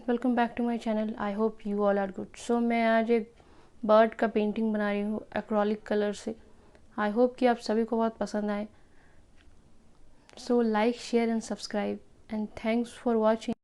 Welcome back to my channel. I hope you all are good. So मैं आज एक bird का painting बना रही हूँ एक्रोलिक कलर से। आई होप कि आप सभी को बहुत पसंद आए। So like, share and subscribe and thanks for watching.